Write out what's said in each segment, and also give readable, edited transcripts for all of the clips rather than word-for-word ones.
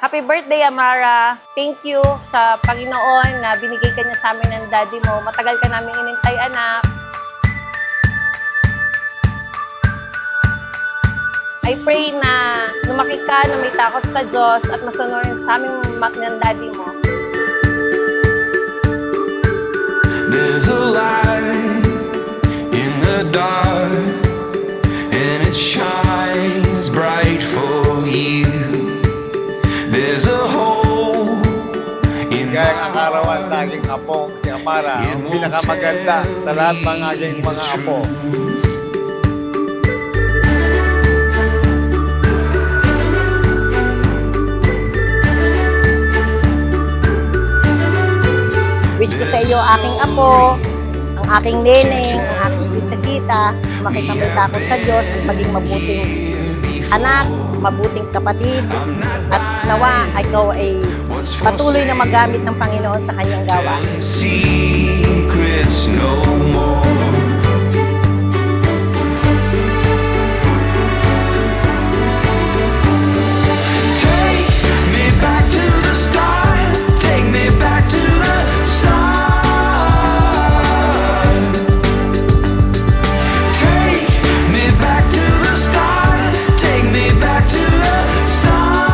Happy birthday, Amara. Thank you sa Panginoon na binigay ka niya sa amin ng daddy mo. Matagal ka namin inintay, anak. I pray na lumaki ka na may takot sa Diyos at masunurin sa aming ng daddy mo. There's a light in the dark and it shines bright for you. There's a hope in Kaya ang karawan sa aking apo, si Amara, ang pinakamaganda sa lahat ng aking mga apo. Wish ko sa iyo, aking apo, ang aking neneng, ang aking prinsesita, makita mo takot sa Diyos at maging mabuting anak, mabuting kapatid, at nawa ikaw ay patuloy na magamit ng Panginoon sa kanyang gawa. secrets no more. Take me back to the start. Take me back to the start. Take me back to the start. Take me back to the start.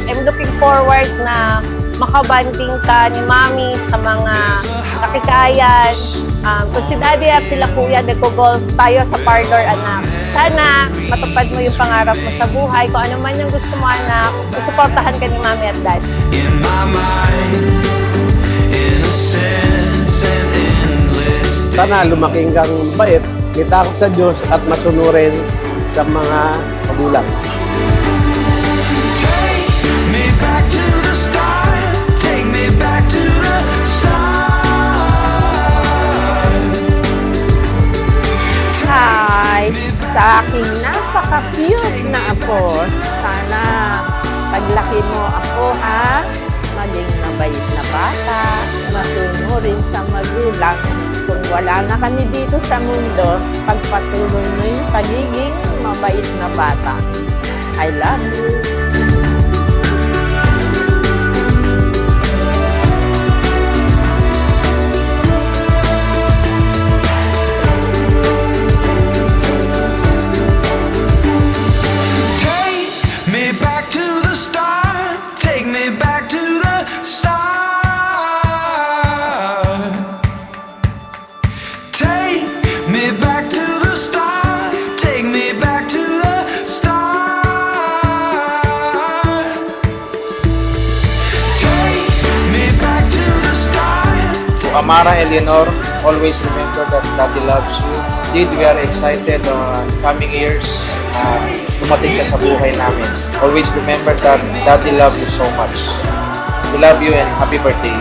I'm looking forward na makabanding ka ni Mami sa mga kakikayan. Kung si Daddy at sila Kuya, nag-golf tayo sa parlor, anak. Sana matupad mo yung pangarap mo sa buhay. Kung ano man yung gusto mo, anak, suportahan ka ni Mami at Daddy. In my mind, innocence and endless. Sana lumaking kang bait, may takot sa Diyos at masunurin sa mga magulang. Take me back to the start. Take me back to the start. Hi! Sa aking napaka-cute na apo, sana paglaki mo ako ha, maging mabait na bata, masunurin sa magulang. Kung wala na kami dito sa mundo, pagpatuloy mo yung pagiging mabait na bata. I love you! Take me back to the start. Take me back to the start. Take me back to the start. Take me back to the start. Take me back to the start. Amara Eleanor, always remember that Daddy loves you. Indeed, we are excited on coming years. Dumating ka sa buhay namin. Always remember that Daddy loves you so much. We love you and happy birthday.